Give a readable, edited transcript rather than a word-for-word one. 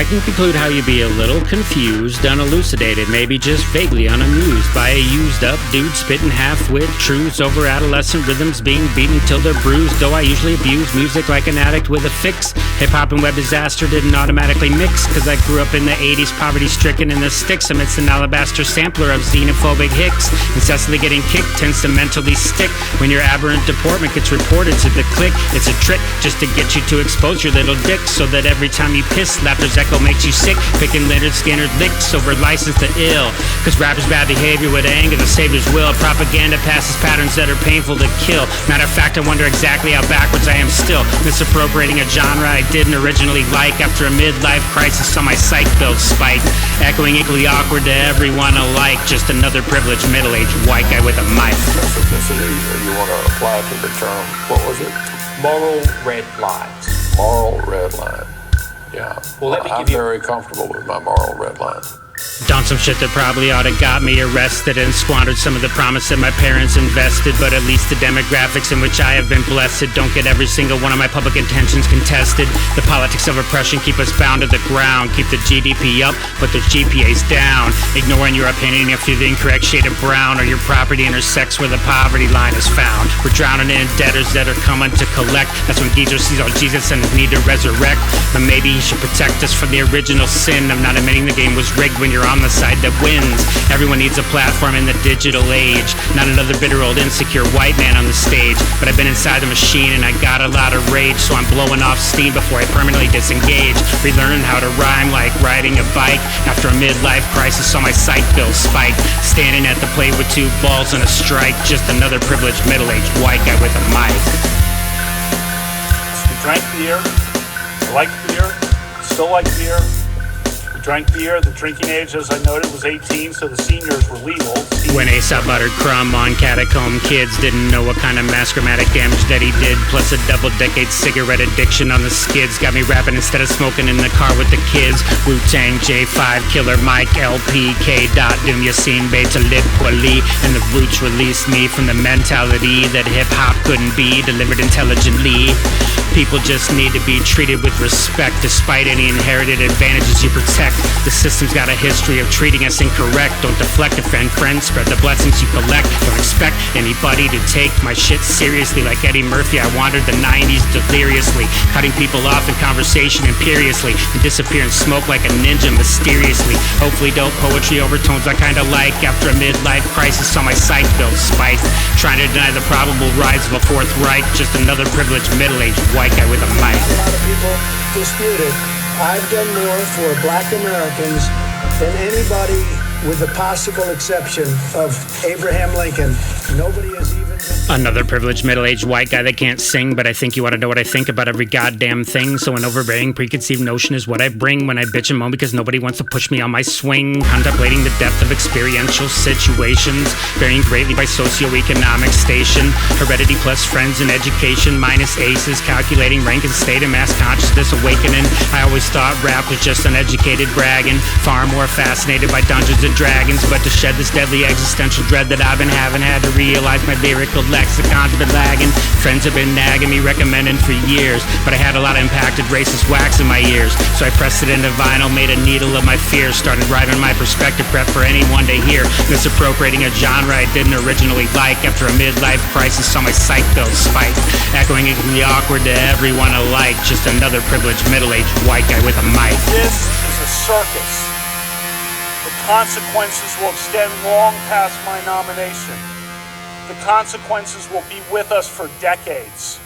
I can conclude how you be a little confused, unelucidated, maybe just vaguely unamused by a used up dude spitting half-wit truths over adolescent rhythms being beaten till they're bruised. Though I usually abuse music like an addict with a fix, hip-hop and web disaster didn't automatically mix, cause I grew up in the 80s, poverty-stricken in the sticks amidst an alabaster sampler of xenophobic hicks. Incessantly getting kicked tends to mentally stick when your aberrant deportment gets reported to the clique. It's a trick just to get you to expose your little dick, so that every time you piss, laughter's echo makes you sick. Picking Leonard Skinner licks over license to ill, cause rappers' bad behavior would anger the savior's will. Propaganda passes patterns that are painful to kill. Matter of fact, I wonder exactly how backwards I am still, misappropriating a genre I didn't originally like. After a midlife crisis on my Psych Bills spike, echoing equally awkward to everyone alike. Just another privileged middle-aged white guy with a mic. Specificity, you want to apply to the term, what was it? Moral red lines. Moral red line. Yeah. Well, let me I'm give you... very comfortable with my moral red line. Done some shit that probably oughta got me arrested, and squandered some of the promise that my parents invested. But at least the demographics in which I have been blessed don't get every single one of my public intentions contested. The politics of oppression keep us bound to the ground, keep the GDP up, but the GPA's down. Ignoring your opinion if you're the incorrect shade of brown, or your property intersects where the poverty line is found. We're drowning in debtors that are coming to collect. That's when Geezer sees all Jesus and his need to resurrect. But maybe he should protect us from the original sin of not admitting the game was rigged when you're on the side that wins. Everyone needs a platform in the digital age, not another bitter old insecure white man on the stage. But I've been inside the machine and I got a lot of rage, so I'm blowing off steam before I permanently disengage. Relearning how to rhyme like riding a bike after a midlife crisis on my Psych Bills spike. Standing at the plate with two balls and a strike, just another privileged middle-aged white guy with a mic. We drank beer, I liked beer, still like beer. Drank beer. The drinking age, as I noted, was 18, so the seniors were legal. When Aesop buttered crumb on catacomb kids, didn't know what kind of mass-chromatic damage that he did. Plus a double-decade cigarette addiction on the skids got me rapping instead of smoking in the car with the kids. Wu-Tang, J5, Killer Mike, LP, K-Dot, Doom Yassine, Beta Lip, Wally, and the Roots released me from the mentality that hip-hop couldn't be delivered intelligently. People just need to be treated with respect, despite any inherited advantages you protect. The system's got a history of treating us incorrect. Don't deflect, offend friends, spread the blessings you collect. Don't expect anybody to take my shit seriously. Like Eddie Murphy, I wandered the 90s deliriously, cutting people off in conversation imperiously, and disappear in smoke like a ninja mysteriously. Hopefully dope poetry overtones I kinda like after a midlife crisis on my Psych Bills spike. Trying to deny the probable rise of a Fourth Reich, just another privileged middle-aged white guy with a mic. A lot of people dispute it. I've done more for Black Americans than anybody, with the possible exception of Abraham Lincoln. Nobody has even been... Another privileged middle-aged white guy that can't sing, but I think you ought to know what I think about every goddamn thing. So an overbearing preconceived notion is what I bring when I bitch and moan because nobody wants to push me on my swing. Contemplating the depth of experiential situations, varying greatly by socioeconomic station. Heredity plus friends and education minus aces. Calculating rank and state and mass consciousness awakening. I always thought rap was just uneducated bragging. Far more fascinated by Dungeons and Dragons, but to shed this deadly existential dread that I've been having, had to realize my lyrical lexicon's been lagging. Friends have been nagging me, recommending for years, but I had a lot of impacted racist wax in my ears, so I pressed it into vinyl, made a needle of my fears, started writing my perspective, prep for anyone to hear, misappropriating a genre I didn't originally like after a midlife crisis on my Psych Bills spike, echoing equally awkward to everyone alike, just another privileged middle-aged white guy with a mic. This is a circus. The consequences will extend long past my nomination. The consequences will be with us for decades.